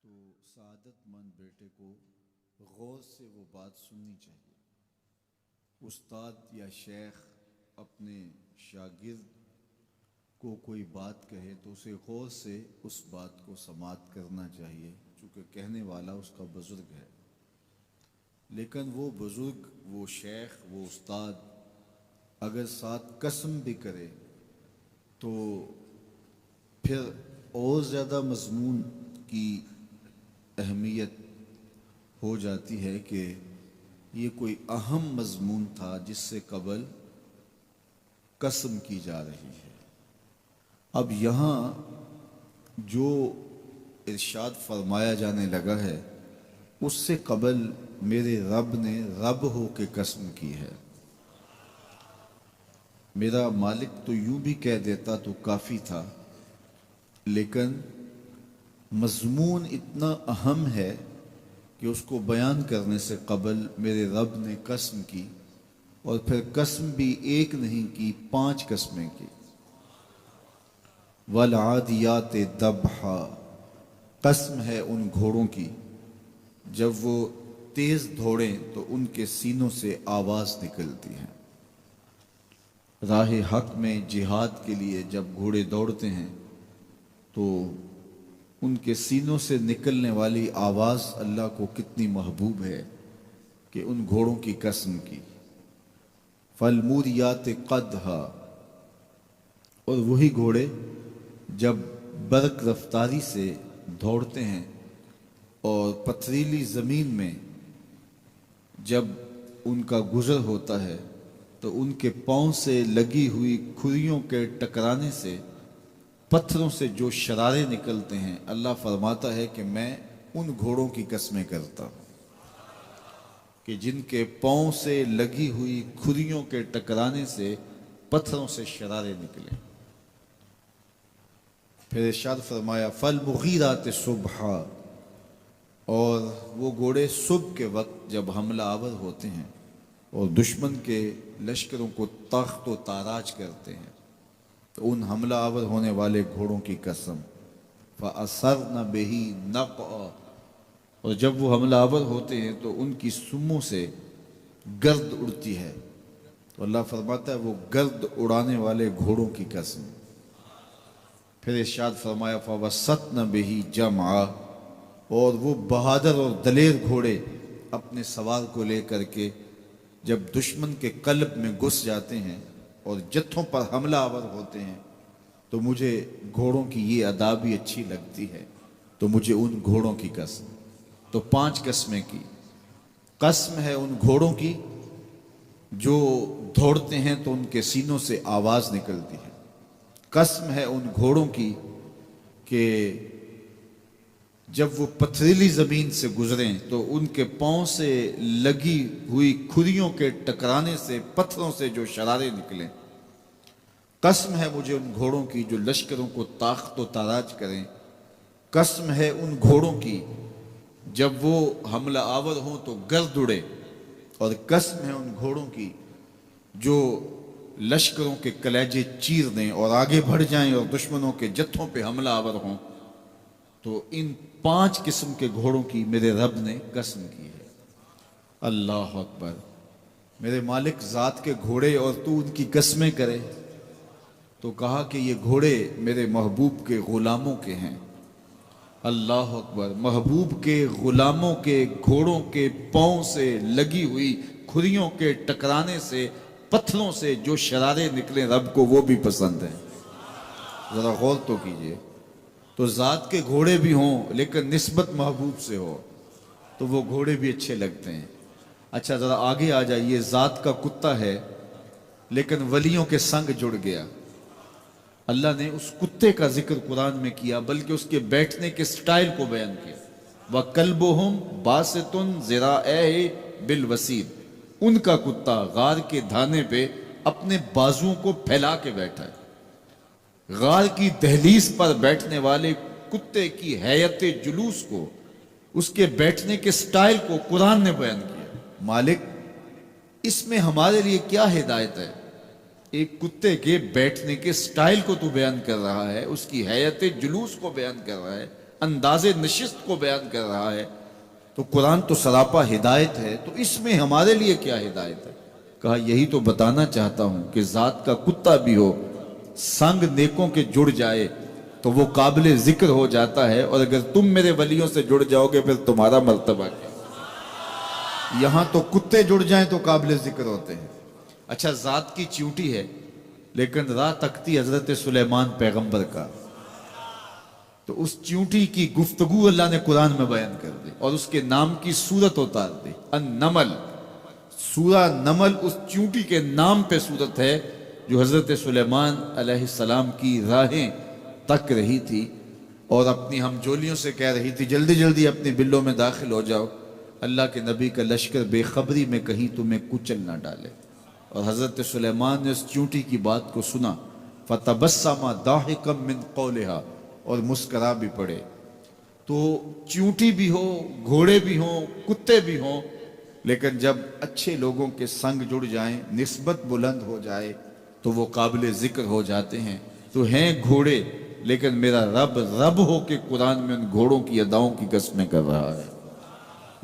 تو سعادت مند بیٹے کو غور سے وہ بات سننی چاہیے۔ استاد یا شیخ اپنے شاگرد کو کوئی بات کہے تو اسے غور سے اس بات کو سماعت کرنا چاہیے، چونکہ کہنے والا اس کا بزرگ ہے۔ لیکن وہ بزرگ، وہ شیخ، وہ استاد اگر ساتھ قسم بھی کرے تو پھر اور زیادہ مضمون کی اہمیت ہو جاتی ہے کہ یہ کوئی اہم مضمون تھا جس سے قبل قسم کی جا رہی ہے۔ اب یہاں جو ارشاد فرمایا جانے لگا ہے اس سے قبل میرے رب نے رب ہو کے قسم کی ہے۔ میرا مالک تو یوں بھی کہہ دیتا تو کافی تھا، لیکن مضمون اتنا اہم ہے کہ اس کو بیان کرنے سے قبل میرے رب نے قسم کی، اور پھر قسم بھی ایک نہیں کی، 5 قسمیں کی۔ والعادیات ضبحا، قسم ہے ان گھوڑوں کی جب وہ تیز دوڑیں تو ان کے سینوں سے آواز نکلتی ہے۔ راہ حق میں جہاد کے لیے جب گھوڑے دوڑتے ہیں تو ان کے سینوں سے نکلنے والی آواز اللہ کو کتنی محبوب ہے کہ ان گھوڑوں کی قسم کی۔ فالموریات قدحا، اور وہی گھوڑے جب برق رفتاری سے دوڑتے ہیں اور پتھریلی زمین میں جب ان کا گزر ہوتا ہے تو ان کے پاؤں سے لگی ہوئی کھریوں کے ٹکرانے سے، پتھروں سے جو شرارے نکلتے ہیں، اللہ فرماتا ہے کہ میں ان گھوڑوں کی قسمیں کرتا ہوں کہ جن کے پاؤں سے لگی ہوئی کھریوں کے ٹکرانے سے پتھروں سے شرارے نکلیں۔ پھر ارشاد فرمایا فالمغیرات صبحا، اور وہ گھوڑے صبح کے وقت جب حملہ آور ہوتے ہیں اور دشمن کے لشکروں کو تخت و تاراج کرتے ہیں تو ان حملہ آور ہونے والے گھوڑوں کی قسم۔ فَأَثَرْنَ بِهِ نَقْعًا، اور جب وہ حملہ آور ہوتے ہیں تو ان کی سموں سے گرد اڑتی ہے، تو اللہ فرماتا ہے وہ گرد اڑانے والے گھوڑوں کی قسم۔ پھر ارشاد فرمایا فَوَسَّطْنَ بِهِ جَمْعًا، اور وہ بہادر اور دلیر گھوڑے اپنے سوار کو لے کر کے جب دشمن کے قلب میں گھس جاتے ہیں اور جتھوں پر حملہ آور ہوتے ہیں تو مجھے گھوڑوں کی یہ ادا بھی اچھی لگتی ہے، تو مجھے ان گھوڑوں کی قسم۔ تو 5 قسمیں کی۔ قسم ہے ان گھوڑوں کی جو دوڑتے ہیں تو ان کے سینوں سے آواز نکلتی ہے۔ قسم ہے ان گھوڑوں کی کہ جب وہ پتھریلی زمین سے گزریں تو ان کے پاؤں سے لگی ہوئی کھریوں کے ٹکرانے سے، پتھروں سے جو شرارے نکلیں۔ قسم ہے مجھے ان گھوڑوں کی جو لشکروں کو تاخت و تاراج کریں۔ قسم ہے ان گھوڑوں کی جب وہ حملہ آور ہوں تو گرد اڑے، اور قسم ہے ان گھوڑوں کی جو لشکروں کے کلیجے چیر دیں اور آگے بڑھ جائیں اور دشمنوں کے جتھوں پہ حملہ آور ہوں۔ تو ان 5 قسم کے گھوڑوں کی میرے رب نے قسم کی ہے۔ اللہ اکبر! میرے مالک ذات کے گھوڑے اور تو ان کی قسمیں کرے، تو کہا کہ یہ گھوڑے میرے محبوب کے غلاموں کے ہیں۔ اللہ اکبر! محبوب کے غلاموں کے گھوڑوں کے پاؤں سے لگی ہوئی کھریوں کے ٹکرانے سے، پتھروں سے جو شرارے نکلیں، رب کو وہ بھی پسند ہیں۔ ذرا غور تو کیجئے۔ تو ذات کے گھوڑے بھی ہوں لیکن نسبت محبوب سے ہو تو وہ گھوڑے بھی اچھے لگتے ہیں۔ اچھا ذرا آگے آ جائیے، ذات کا کتا ہے لیکن ولیوں کے سنگ جڑ گیا۔ اللہ نے اس کتے کا ذکر قرآن میں کیا، بلکہ اس کے بیٹھنے کے سٹائل کو بیان کیا۔ وَكَلْبُهُمْ بَاسِطٌ ذِرَاعَيْهِ بِالْوَسِيدِ، ان کا کتا غار کے دھانے پہ اپنے بازوؤں کو پھیلا کے بیٹھا ہے۔ غار کی دہلیز پر بیٹھنے والے کتے کی حیت جلوس کو، اس کے بیٹھنے کے سٹائل کو قرآن نے بیان کیا۔ مالک اس میں ہمارے لیے کیا ہدایت ہے؟ ایک کتے کے بیٹھنے کے سٹائل کو تو بیان کر رہا ہے، اس کی حیت جلوس کو بیان کر رہا ہے، انداز نشست کو بیان کر رہا ہے، تو قرآن تو سراپا ہدایت ہے، تو اس میں ہمارے لیے کیا ہدایت ہے؟ کہا یہی تو بتانا چاہتا ہوں کہ ذات کا کتا بھی ہو، سنگ نیکوں کے جڑ جائے تو وہ قابل ذکر ہو جاتا ہے، اور اگر تم میرے ولیوں سے جڑ جاؤ گے پھر تمہارا مرتبہ کیا؟ یہاں تو کتے جڑ جائیں تو قابل ذکر ہوتے ہیں۔ اچھا، ذات کی چیوٹی ہے لیکن راہ تکتی حضرت سلیمان پیغمبر کا، تو اس چیونٹی کی گفتگو اللہ نے قرآن میں بیان کر دی اور اس کے نام کی صورت اتار دی، النمل۔ سورہ نمل اس چیونٹی کے نام پہ صورت ہے جو حضرت سلیمان علیہ السلام کی راہیں تک رہی تھی اور اپنی ہم جولیوں سے کہہ رہی تھی جلدی جلدی اپنی بلوں میں داخل ہو جاؤ، اللہ کے نبی کا لشکر بے خبری میں کہیں تمہیں کچل نہ ڈالے۔ اور حضرت سلیمان نے اس چیونٹی کی بات کو سنا، فَتَبَسَّمَ ضَاحِكًا مِّن قَوْلِهَا، اور مسکرا بھی پڑے۔ تو چیونٹی بھی ہو، گھوڑے بھی ہوں، کتے بھی ہوں، لیکن جب اچھے لوگوں کے سنگ جڑ جائیں، نسبت بلند ہو جائے تو وہ قابل ذکر ہو جاتے ہیں۔ تو ہیں گھوڑے لیکن میرا رب رب ہو کے قرآن میں ان گھوڑوں کی اداؤں کی قسمیں کر رہا ہے۔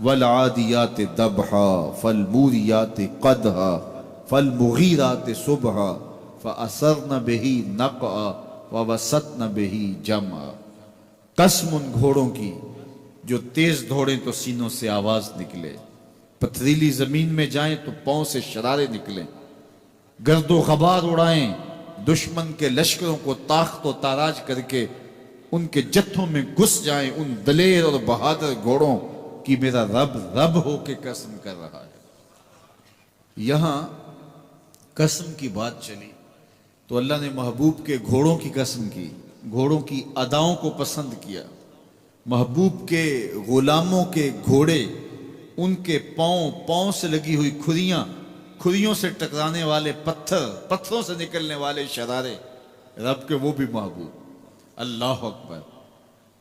وَالْعَادِيَاتِ ضَبْحًا فَالْمُورِيَاتِ قَدْحًا فَالْمُغِيرَاتِ صُبْحًا فَأَثَرْنَ بِهِ نَقْعًا وَوَسَطْنَ بِهِ جَمْعًا۔ قسم ان گھوڑوں کی جو تیز دوڑیں تو سینوں سے آواز نکلے، پتھریلی زمین میں جائیں تو پاؤں سے شرارے نکلیں، گرد و غبار اڑائیں، دشمن کے لشکروں کو تاخت و تاراج کر کے ان کے جتھوں میں گھس جائیں، ان دلیر اور بہادر گھوڑوں کی میرا رب رب ہو کے قسم کر رہا ہے۔ یہاں قسم کی بات چلی تو اللہ نے محبوب کے گھوڑوں کی قسم کی، گھوڑوں کی اداؤں کو پسند کیا۔ محبوب کے غلاموں کے گھوڑے، ان کے پاؤں سے لگی ہوئی کھریوں سے ٹکرانے والے پتھروں سے نکلنے والے شرارے، رب کے وہ بھی محبوب۔ اللہ اکبر۔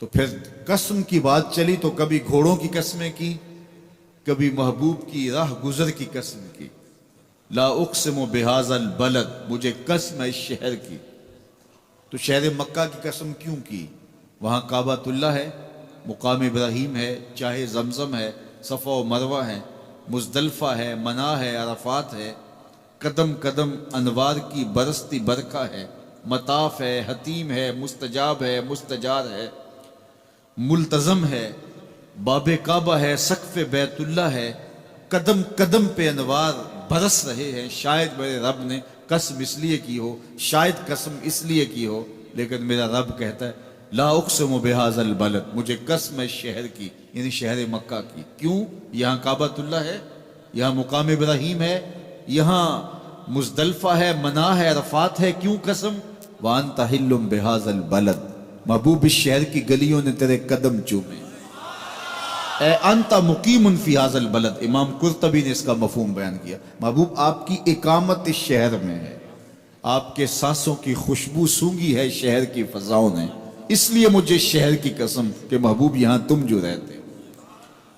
تو پھر قسم کی بات چلی تو کبھی گھوڑوں کی قسمیں کی، کبھی محبوب کی راہ گزر کی قسم کی۔ لا اقسم بہذا البلد، مجھے قسم ہے اس شہر کی۔ تو شہر مکہ کی قسم کیوں کی؟ وہاں کعبۃ اللہ ہے، مقام ابراہیم ہے، چاہے زمزم ہے، صفا و مروہ ہے، مزدلفہ ہے، منا ہے، عرفات ہے، قدم قدم انوار کی برستی برکہ ہے، مطاف ہے، حتیم ہے، مستجاب ہے، مستجار ہے، ملتزم ہے، باب کعبہ ہے، سقف بیت اللہ ہے، قدم قدم پہ انوار برس رہے ہیں۔ شاید میرے رب نے قسم اس لیے کی ہو، شاید قسم اس لیے کی ہو، لیکن میرا رب کہتا ہے لا اقسم بہذا البلد، مجھے قسم ہے شہر کی، یعنی شہر مکہ کی۔ کیوں؟ یہاں کعبۃ اللہ ہے، یہاں مقام ابراہیم ہے، یہاں مزدلفہ ہے، منا ہے، عرفات ہے۔ کیوں قسم؟ وانت حل بہذا البلد، محبوب اس شہر کی گلیوں نے تیرے قدم چومے۔ اے انت مقیم فی ھذا البلد، امام قرطبی نے اس کا مفہوم بیان کیا، محبوب آپ کی اقامت اس شہر میں ہے، آپ کے سانسوں کی خوشبو سونگھی ہے شہر کی فضاؤں نے، اس لیے مجھے شہر کی قسم کہ محبوب یہاں تم جو رہتے ہو۔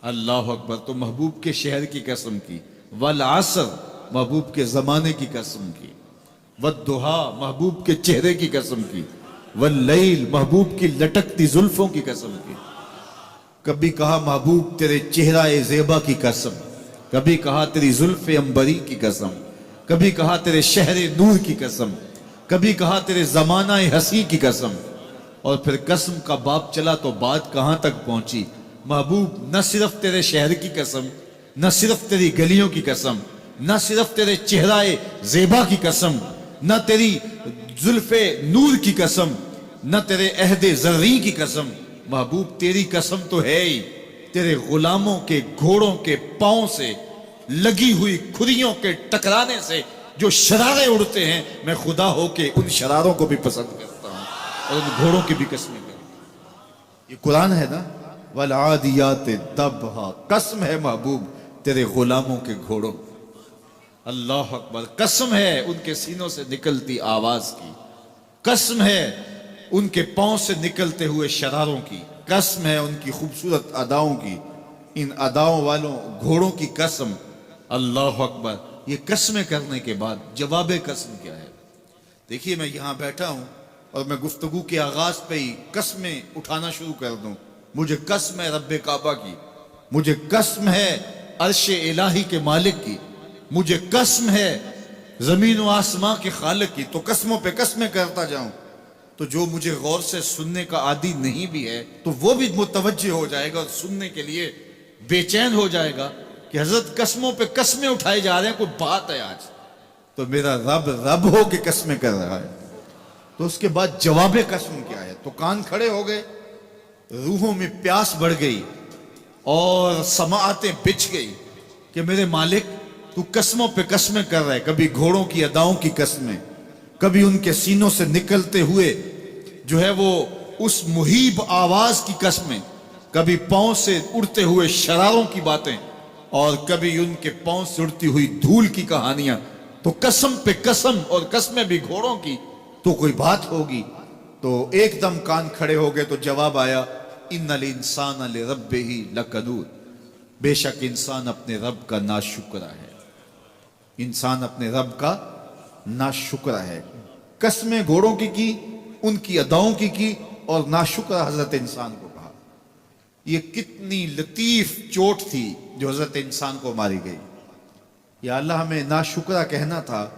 اللہ اکبر۔ تو محبوب کے شہر کی قسم کی، والعصر، محبوب کے زمانے کی قسم کی، والضحیٰ، محبوب کے چہرے کی قسم کی، واللیل، محبوب کی لٹکتی زلفوں کی قسم کی۔ کبھی کہا محبوب تیرے چہرہ زیبا کی قسم، کبھی کہا تیری زلف عنبری کی قسم، کبھی کہا تیرے شہر نور کی قسم، کبھی کہا تیرے زمانہ ہنسی کی قسم۔ اور پھر قسم کا باب چلا تو بات کہاں تک پہنچی؟ محبوب نہ صرف تیرے شہر کی قسم، نہ صرف تیری گلیوں کی قسم، نہ صرف تیرے چہرہ زیبا کی قسم، نہ تیری زلف نور کی قسم، نہ تیرے عہد زرعی کی قسم، محبوب تیری قسم تو ہے ہی تیرے غلاموں کے گھوڑوں کے پاؤں سے لگی ہوئی کھریوں کے ٹکرانے سے جو شرارے اڑتے ہیں، میں خدا ہو کے ان شراروں کو بھی پسند کرتا ہوں اور ان گھوڑوں کی بھی قسمیں کرتا ہوں۔ یہ قرآن ہے نا، والعادیات ضبحا، قسم ہے محبوب تیرے غلاموں کے گھوڑوں۔ اللہ اکبر۔ قسم ہے ان کے سینوں سے نکلتی آواز کی، قسم ہے ان کے پاؤں سے نکلتے ہوئے شراروں کی، قسم ہے ان کی خوبصورت اداؤں کی، ان اداؤں والوں گھوڑوں کی قسم۔ اللہ اکبر۔ یہ قسمیں کرنے کے بعد جواب قسم کیا ہے؟ دیکھیے میں یہاں بیٹھا ہوں، اور میں گفتگو کے آغاز پہ ہی قسمیں اٹھانا شروع کر دوں. مجھے قسم ہے رب کعبہ کی، مجھے قسم ہے عرش الہی کے مالک کی، مجھے قسم ہے زمین و آسمان کے خالق کی. تو قسموں پہ قسمیں کرتا جاؤں تو جو مجھے غور سے سننے کا عادی نہیں بھی ہے تو وہ بھی متوجہ ہو جائے گا اور سننے کے لیے بے چین ہو جائے گا کہ حضرت قسموں پہ قسمیں اٹھائے جا رہے ہیں، کوئی بات ہے آج. تو میرا رب رب ہو کے قسمیں کر رہا ہے. تو اس کے بعد جواب قسم کیا ہے؟ تو کان کھڑے ہو گئے، روحوں میں پیاس بڑھ گئی اور سماعتیں بچھ گئی کہ میرے مالک تو قسموں پہ قسمیں کر رہا ہے. کبھی گھوڑوں کی اداؤں کی قسمیں، کبھی ان کے سینوں سے نکلتے ہوئے جو ہے وہ اس مہیب آواز کی قسمیں، کبھی پاؤں سے اڑتے ہوئے شراروں کی باتیں، اور کبھی ان کے پاؤں سے اڑتی ہوئی دھول کی کہانیاں. تو قسم پہ قسم، اور قسمیں بھی گھوڑوں کی، تو کوئی بات ہوگی. تو ایک دم کان کھڑے ہو گئے تو جواب آیا ان الانسان لربہ لکنود، بے شک انسان اپنے رب کا ناشکرا ہے، انسان اپنے رب کا ناشکرا ہے. قسمیں گھوڑوں کی ان کی اداؤں کی اور ناشکرا حضرت انسان کو کہا. یہ کتنی لطیف چوٹ تھی جو حضرت انسان کو ماری گئی. یا اللہ ہمیں ناشکرا کہنا تھا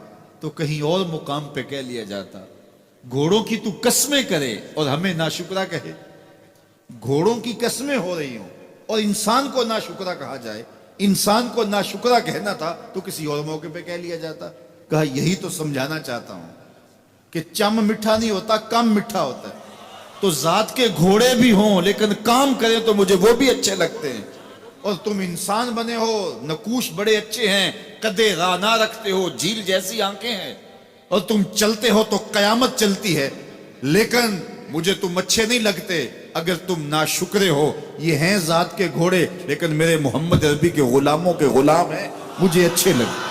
تو کہیں اور مقام پہ کہہ لیا جاتا. گھوڑوں کی تو قسمیں کرے اور ہمیں ناشکرا کہے. گھوڑوں کی قسمیں ہو رہی ہوں اور انسان کو ناشکرا کہا جائے. انسان کو ناشکرا کہنا تھا تو کسی اور موقع پہ کہہ لیا جاتا. کہا یہی تو سمجھانا چاہتا ہوں کہ چم میٹھا نہیں ہوتا، کم میٹھا ہوتا ہے. تو ذات کے گھوڑے بھی ہوں لیکن کام کریں تو مجھے وہ بھی اچھے لگتے ہیں. اور تم انسان بنے ہو، نقوش بڑے اچھے ہیں، قدے رانا رکھتے ہو، جھیل جیسی آنکھیں ہیں، اور تم چلتے ہو تو قیامت چلتی ہے، لیکن مجھے تم اچھے نہیں لگتے اگر تم ناشکرے ہو. یہ ہیں ذات کے گھوڑے لیکن میرے محمد عربی کے غلاموں کے غلام ہیں، مجھے اچھے لگتے.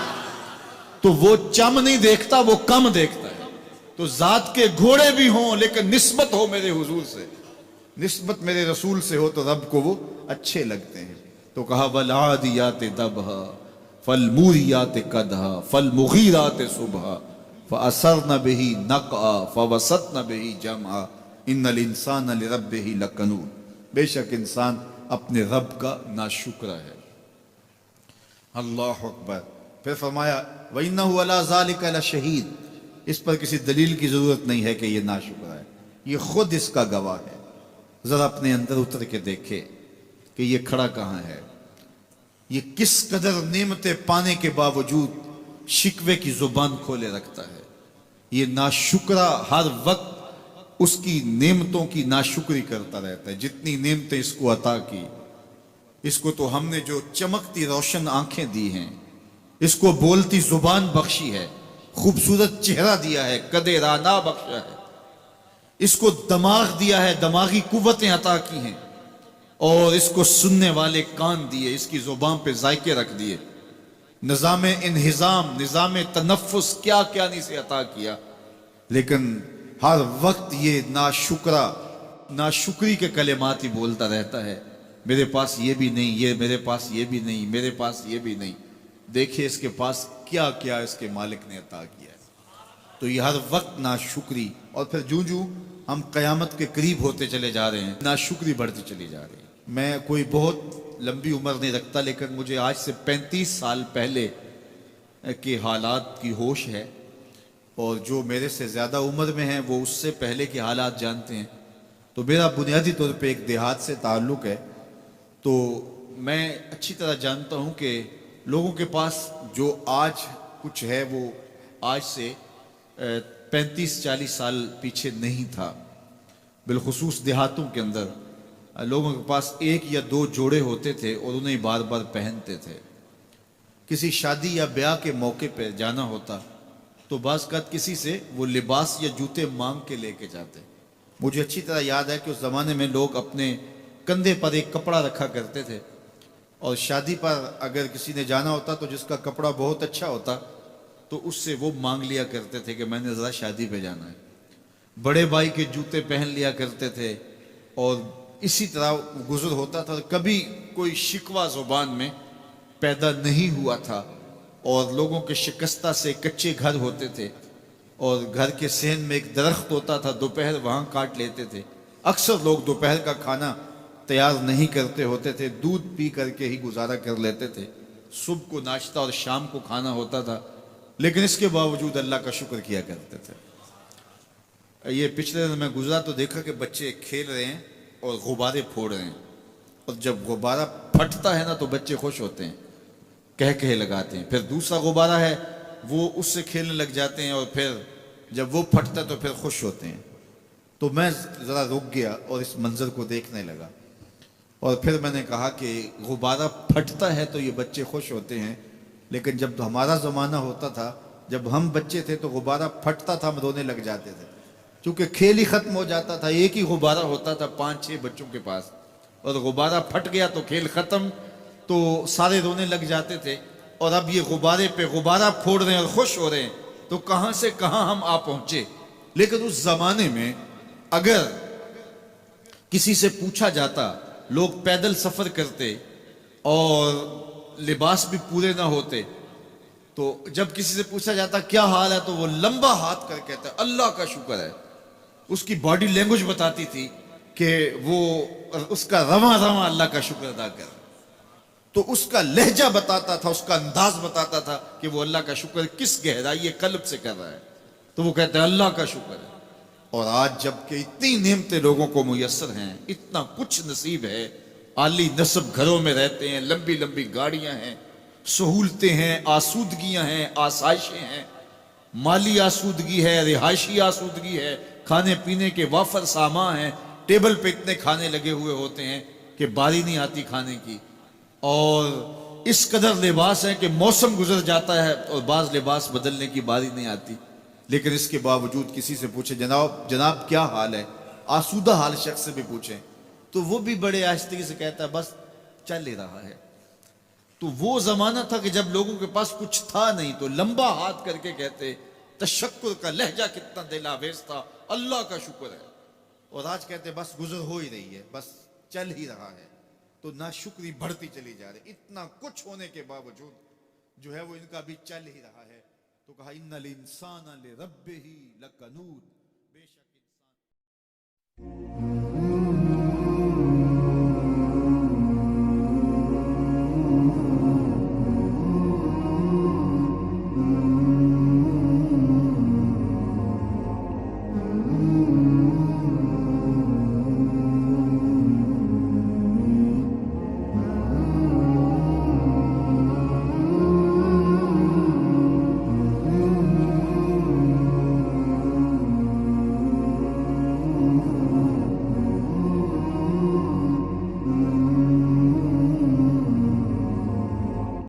تو وہ چم نہیں دیکھتا، وہ کم دیکھتا ہے. تو ذات کے گھوڑے بھی ہوں لیکن نسبت ہو میرے حضور سے، نسبت میرے رسول سے ہو تو رب کو وہ اچھے لگتے ہیں. تو کہا والعادیات ضبحا فالموریات قدحا فالمغیرات صبحا فأثرن به نقعا فوسطن به جمعا ان الانسان لربہ لکنود. بے شک انسان اپنے رب کا ناشکرا ہے. اللہ اکبر. پھر فرمایا وَإِنَّهُ عَلَىٰ ذَلِكَ لَشَهِيدٌ. اس پر کسی دلیل کی ضرورت نہیں ہے کہ یہ ناشکرا ہے، یہ خود اس کا گواہ ہے. ذرا اپنے اندر اتر کے دیکھے کہ یہ کھڑا کہاں ہے. یہ کس قدر نعمتیں پانے کے باوجود شکوے کی زبان کھولے رکھتا ہے. یہ ناشکرا ہر وقت اس کی نعمتوں کی ناشکری کرتا رہتا ہے. جتنی نعمتیں اس کو عطا کی، اس کو تو ہم نے جو چمکتی روشن آنکھیں دی ہیں، اس کو بولتی زبان بخشی ہے، خوبصورت چہرہ دیا ہے، قد رانا بخشا ہے، اس کو دماغ دیا ہے، دماغی قوتیں عطا کی ہیں، اور اس کو سننے والے کان دیے، اس کی زبان پہ ذائقے رکھ دیے، نظام انہضام، نظام تنفس، کیا کیا نہیں سے عطا کیا. لیکن ہر وقت یہ ناشکری کے کلمات ہی بولتا رہتا ہے. میرے پاس یہ بھی نہیں، یہ میرے پاس یہ بھی نہیں، میرے پاس یہ بھی نہیں. دیکھیں اس کے پاس کیا کیا اس کے مالک نے عطا کیا ہے. تو یہ ہر وقت ناشکری. اور پھر جوں ہم قیامت کے قریب ہوتے چلے جا رہے ہیں، ناشکری بڑھتی چلی جا رہی ہے. میں کوئی بہت لمبی عمر نہیں رکھتا، لیکن مجھے آج سے 35 سال پہلے کے حالات کی ہوش ہے، اور جو میرے سے زیادہ عمر میں ہیں وہ اس سے پہلے کے حالات جانتے ہیں. تو میرا بنیادی طور پہ ایک دیہات سے تعلق ہے. تو میں اچھی طرح جانتا ہوں کہ لوگوں کے پاس جو آج کچھ ہے وہ آج سے 35-40 سال پیچھے نہیں تھا. بالخصوص دیہاتوں کے اندر لوگوں کے پاس 1 یا 2 جوڑے ہوتے تھے اور انہیں بار بار پہنتے تھے. کسی شادی یا بیاہ کے موقع پہ جانا ہوتا تو بعض اوقات کسی سے وہ لباس یا جوتے مانگ کے لے کے جاتے. مجھے اچھی طرح یاد ہے کہ اس زمانے میں لوگ اپنے کندھے پر ایک کپڑا رکھا کرتے تھے، اور شادی پر اگر کسی نے جانا ہوتا تو جس کا کپڑا بہت اچھا ہوتا تو اس سے وہ مانگ لیا کرتے تھے کہ میں نے ذرا شادی پہ جانا ہے. بڑے بھائی کے جوتے پہن لیا کرتے تھے، اور اسی طرح گزر ہوتا تھا. کبھی کوئی شکوہ زبان میں پیدا نہیں ہوا تھا، اور لوگوں کے شکستہ سے کچے گھر ہوتے تھے. اور گھر کے صحن میں ایک درخت ہوتا تھا، دوپہر وہاں کاٹ لیتے تھے۔ اکثر لوگ دوپہر کا کھانا تیار نہیں کرتے ہوتے تھے، دودھ پی کر کے ہی گزارا کر لیتے تھے۔ صبح کو ناشتہ اور شام کو کھانا ہوتا تھا، لیکن اس کے باوجود اللہ کا شکر کیا کرتے تھے۔ یہ پچھلے دن میں گزرا تو دیکھا کہ بچے کھیل رہے ہیں اور غبارے پھوڑ رہے ہیں، اور جب غبارہ پھٹتا ہے نا تو بچے خوش ہوتے ہیں، کہہ لگاتے ہیں۔ پھر دوسرا غبارہ ہے، وہ اس سے کھیلنے لگ جاتے ہیں، اور پھر جب وہ پھٹتا ہے تو پھر خوش ہوتے ہیں۔ تو میں ذرا رک گیا اور اس منظر کو دیکھنے لگا، اور پھر میں نے کہا کہ غبارہ پھٹتا ہے تو یہ بچے خوش ہوتے ہیں، لیکن جب ہمارا زمانہ ہوتا تھا، جب ہم بچے تھے تو غبارہ پھٹتا تھا، ہم رونے لگ جاتے تھے، چونکہ کھیل ہی ختم ہو جاتا تھا۔ ایک ہی غبارہ ہوتا تھا 5-6 بچوں کے پاس، اور غبارہ پھٹ گیا تو کھیل ختم، تو سارے رونے لگ جاتے تھے۔ اور اب یہ غبارے پہ غبارہ پھوڑ رہے ہیں اور خوش ہو رہے ہیں، تو کہاں سے کہاں ہم آ پہنچے۔ لیکن اس زمانے میں اگر کسی سے پوچھا جاتا، لوگ پیدل سفر کرتے اور لباس بھی پورے نہ ہوتے، تو جب کسی سے پوچھا جاتا کیا حال ہے تو وہ لمبا ہاتھ کر کہتا ہے اللہ کا شکر ہے۔ اس کی باڈی لینگویج بتاتی تھی کہ وہ اس کا رواں رواں اللہ کا شکر ادا کر، تو اس کا لہجہ بتاتا تھا، اس کا انداز بتاتا تھا کہ وہ اللہ کا شکر کس گہرائی قلب سے کر رہا ہے، تو وہ کہتے ہیں اللہ کا شکر ہے۔ اور آج جب کہ اتنی نعمتیں لوگوں کو میسر ہیں، اتنا کچھ نصیب ہے، عالی نصب گھروں میں رہتے ہیں، لمبی لمبی گاڑیاں ہیں، سہولتیں ہیں، آسودگیاں ہیں، آسائشیں ہیں، مالی آسودگی ہے، رہائشی آسودگی ہے، کھانے پینے کے وافر سامان ہیں، ٹیبل پہ اتنے کھانے لگے ہوئے ہوتے ہیں کہ باری نہیں آتی کھانے کی، اور اس قدر لباس ہے کہ موسم گزر جاتا ہے اور بعض لباس بدلنے کی باری نہیں آتی۔ لیکن اس کے باوجود کسی سے پوچھے جناب کیا حال ہے، آسودہ حال شخص سے بھی پوچھیں تو وہ بھی بڑے آہستگی سے کہتا ہے بس چل ہی رہا ہے۔ تو وہ زمانہ تھا کہ جب لوگوں کے پاس کچھ تھا نہیں تو لمبا ہاتھ کر کے کہتے، تشکر کا لہجہ کتنا دل آویز تھا، اللہ کا شکر ہے۔ اور آج کہتے بس گزر ہو ہی رہی ہے، بس چل ہی رہا ہے۔ تو ناشکری بڑھتی چلی جا رہی، اتنا کچھ ہونے کے باوجود جو ہے وہ ان کا بھی چل ہی رہا ہے۔ تو کہا ان الانسان لربہ لکنود،